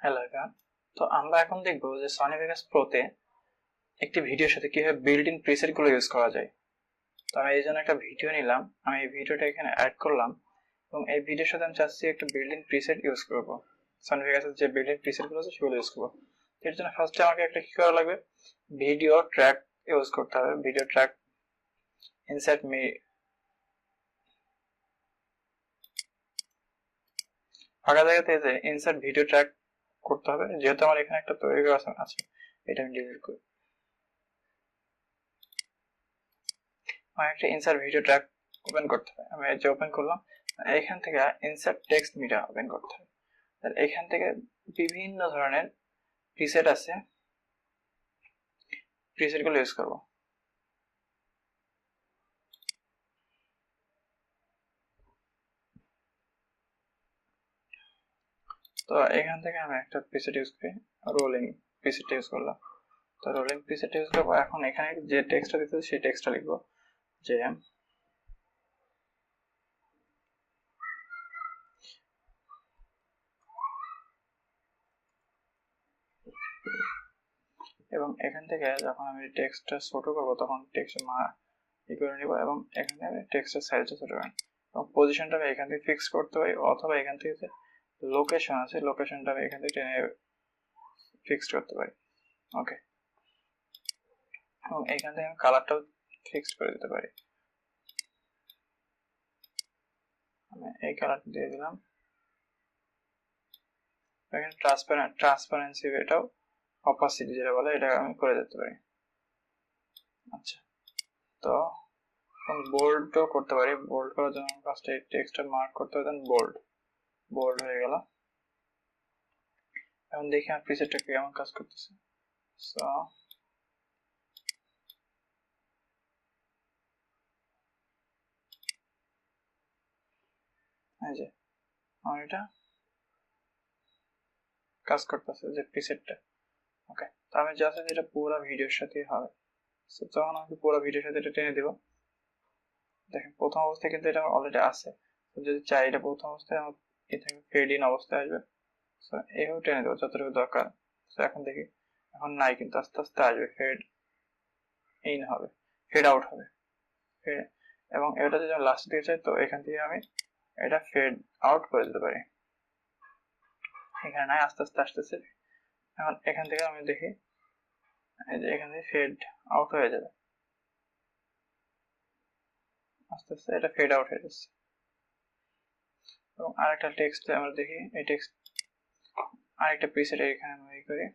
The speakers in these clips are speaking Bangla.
Hello everyone. তো আমরা এখন দেখব যে সনি ভেগাস প্রোতে একটি ভিডিওর সাথে কিভাবে বিল্ট ইন প্রিসেট গুলো ইউজ করা যায়। তো আমি এই জন্য একটা ভিডিও নিলাম, আমি এই ভিডিওটা এখানে অ্যাড করলাম এবং এই ভিডিওর সাথে আমি চাচ্ছি একটা বিল্ট ইন প্রিসেট ইউজ করবো। সনি ভেগাসের যে বিল্ট ইন প্রিসেট গুলো আছে সেগুলো ইউজ করবো। এর জন্য ফার্স্টে আমাকে একটা কি করা লাগবে, ভিডিও ট্র্যাক ইউজ করতে হবে। ভিডিও ট্র্যাক ইনসার্ট মি ফাঁকা জায়গাতে যে ইনসার্ট ভিডিও ট্র্যাক করতে হবে, যেহেতু আমার এখানে একটা তৈরি করা আছে, এটা আমি ডিলিট করি। আমার একটা ইনসার্ট ভিডিও ট্র্যাক ওপেন করতে হবে, আমি যে ওপেন করলাম, এখান থেকে ইনসার্ট টেক্সট মিডিয়া ওপেন করতে হবে। এখান থেকে বিভিন্ন ধরনের প্রিসেট আছে, প্রিসেট গুলো ইউজ করবো। তো এখান থেকে আমি একটা প্রিসেট ইউজ করি, রোলিং প্রিসেট ইউজ করলাম। তো রোলিং প্রিসেট ইউজ করবো। এখন এখানে যে টেক্সটটা দিতে সেই টেক্সটটা লিখবো যে এবং এখান থেকে যখন আমি টেক্সটটা ছোট করবো তখন টেক্সট ই করে নিব এবং এখানে আমি টেক্সটের সাইজটা ছোট করব এবং পজিশনটা আমি এখান থেকে ফিক্স করতে পারি, অথবা এখান থেকে যে লোকেশন আছে লোকেশনটা আমি এখান থেকে টেনে ফিক্স করতে পারি। ওকে, এবং এখান থেকে আমি কালারটাও ফিক্সড করে দিতে পারি। আমি এই কালারটা দিয়ে দিলাম। এখানে ট্রান্সপারেন্সি এটাও অপাসিটি যেটা বলে এটা আমি করে দিতে পারি। আচ্ছা, তো বোল্ডও করতে পারি। বোল্ড করার জন্য ফার্স্টে টেক্সটটা মার্ক করতে হবে, দেন বোল্ড হয়ে গেল। এখন দেখি আমার প্রিসেটটা কেমন কাজ করতেছে। সো এই যে আমার এটা কাজ করতেছে যে প্রিসেটটা। ওকে, তো আমি জাস্ট এটা পুরো ভিডিওর সাথে হবে। সো তখন আমি পুরো ভিডিওর সাথে এটা টেনে দিব। দেখেন প্রথম অবস্থায় কিন্তু এটা অলরেডি আছে, যদি চাই এটা প্রথম অবস্থায় আমার এখানে ফেড ইন অবস্থায় আসবে। সো এইভাবে টেনে দেবো যতটুকু দরকার। সো এখন দেখি এখন নাই, কিন্তু আস্তে আস্তে আসবে, ফেড ইন হবে, ফেড আউট হবে। এবং এটা যদি আমি লাস্ট দিতে চাই তো এখান থেকে আমি এটা ফেড আউট করে দিতে পারি। এখানে নাই, আস্তে আস্তে আসতেছে। এখন এখান থেকে আমি দেখি এই যে এখান থেকে ফেড আউট হয়ে যাবে, আস্তে আস্তে এটা ফেড আউট হয়ে যাচ্ছে। এবং আরেকটা টেক্সট আমরা দেখি, এই টেক্সট আরেকটা প্রিসেট এখানে আমি করি,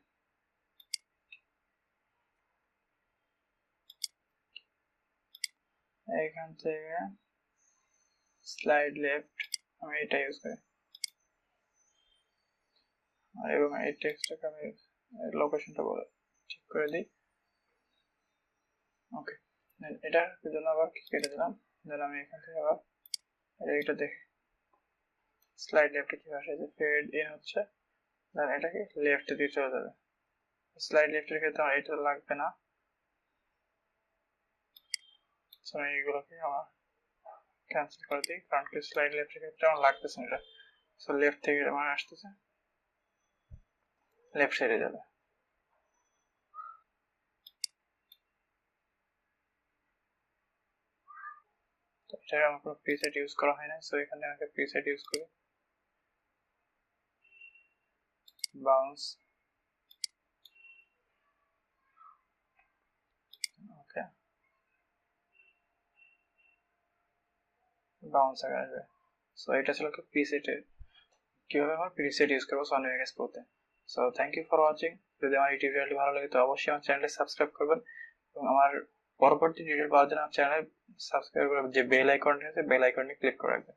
এখান থেকে স্লাইড লেফট আমি এটা ইউজ করি এবং এই টেক্সটটাকে আমি লোকেশনটা বলে ঠিক করে দিই। ওকে, এটার জন্য আবার কি কেটে দিলাম, দেন আমি এখান থেকে আবার এটা দেখি স্লাইড লেফটে কি আসে, যে ফেড ইন হচ্ছে, দেন এটাকে লেফট দিয়ে চলে যাবে। স্লাইড লেফটের ক্ষেত্রে আমার এটা লাগবে না, সো এইগুলোকে আমার ক্যান্সেল করে দিই, কারণ কি স্লাইড লেফটের ক্ষেত্রে আমার লাগতেছে না এটা। সো লেফট থেকে আমার আসতেছে, লেফট সাইডে যাবে। তো এটা আমার কোনো প্রিসেট ইউজ করা হয় না, সো এখানে আমাকে প্রিসেট ইউজ করি, বাউন্স। ওকে, বাউন্স আগে আসবে। সো এটা ছিল কি প্রিসেটের কিভাবে আমার প্রিসেট ইউজ করবো সনি ভেগাস প্রোতে। So thank you for watching. যদি আমার এই টিউটোরিয়ালটি ভালো লাগে তো অবশ্যই আমার চ্যানেলটি সাবস্ক্রাইব করবেন এবং আমার পরবর্তী টিউটোরিয়াল পাওয়ার জন্য আমার চ্যানেল সাবস্ক্রাইব করে যে বেল আইকনটি আছে বেল আইকনটি ক্লিক করে রাখবেন।